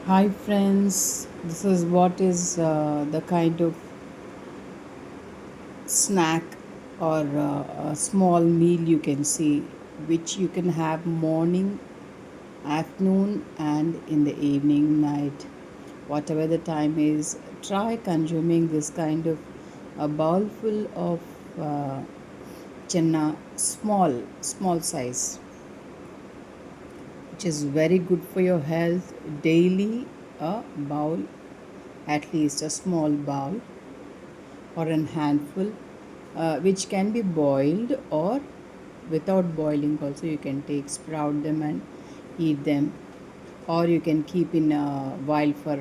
Hi friends, this is what is the kind of snack or a small meal you can see which you can have morning, afternoon and in the evening, night, whatever the time is. Try consuming this kind of a bowl full of uh, chenna, small size, which is very good for your health. Daily a bowl, at least a small bowl or a handful, which can be boiled or without boiling also. You can take, sprout them and eat them, or you can keep in a while for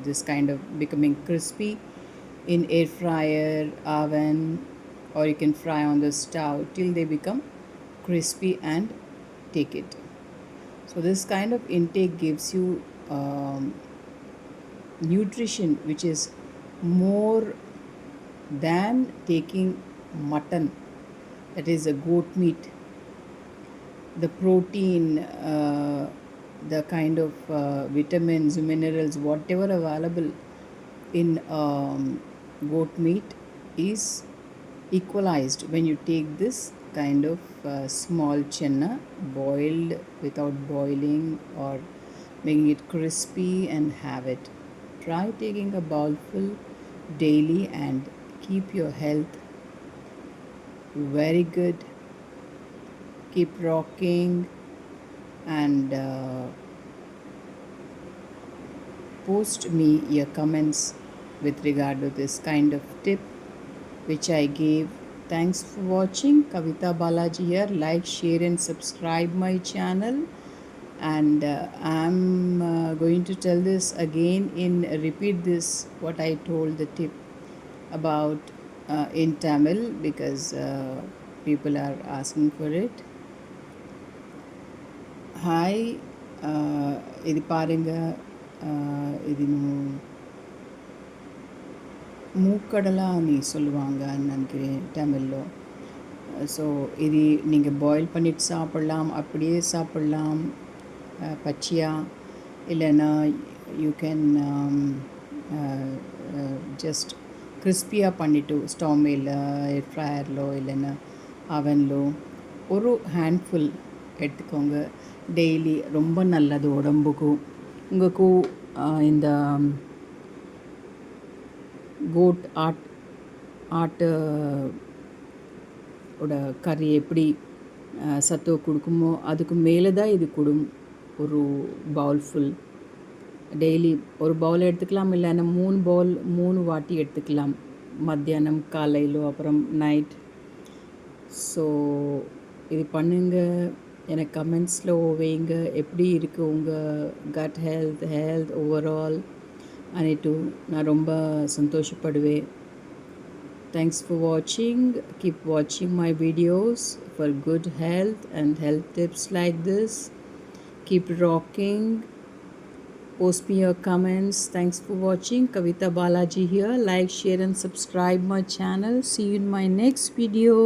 this kind of becoming crispy in air fryer, oven, or you can fry on the stove till they become crispy and take it. So this kind of intake gives you nutrition which is more than taking mutton, that is a goat meat. The protein, the kind of vitamins, minerals, whatever available in goat meat is equalized when you take this kind of small chenna, boiled without boiling or making it crispy, and have it. Try taking a bowlful daily and keep your health very good. Keep rocking and post me your comments with regard to this kind of tip which I gave. Thanks for watching. Kavita Balaji here. Like, share, and subscribe my channel. And I'm going to tell this again in repeat this what I told the tip about in Tamil, because people are asking for it. Hi, இது பாருங்கள். இது மூக்கடலான்னு சொல்லுவாங்கன்னு நினைக்கிறேன் தமிழில். So இது நீங்கள் boil பண்ணிட்டு சாப்பிட்லாம், அப்படியே சாப்பிட்லாம் பச்சையாக, இல்லைன்னா யூ கேன் ஜஸ்ட் கிறிஸ்பியாக பண்ணிவிட்டு ஸ்டவ் மேல ஏர் ஃப்ரையர்லோ இல்லைன்னா அவன்லோ ஒரு ஹேண்ட்ஃபுல் எடுத்துக்கோங்க. டெய்லி ரொம்ப நல்லது உடம்புக்கும். உங்களுக்கும் இந்த கோட் ஆட்டு ஓட கறி எப்படி சத்துவ கொடுக்குமோ அதுக்கு மேலே தான் இது கொடும். ஒரு பவுல் ஃபுல் டெய்லி ஒரு பவுல் எடுத்துக்கலாம், இல்லைன்னா 3 வாட்டி எடுத்துக்கலாம், மத்தியானம், காலையில், அப்புறம் நைட். ஸோ இது பண்ணுங்கள். எனக்கு கமெண்ட்ஸில் வைங்க எப்படி இருக்குது உங்கள் கட் ஹெல்த் ஓவரால் அனைட்டு. நான் ரொம்ப சந்தோஷப்படுவேன். Thanks for watching. Keep watching my videos for good health and health tips like this. Keep rocking. Post me your comments. Thanks for watching. Kavita Balaji here. Like, share and subscribe my channel. See you in my next video.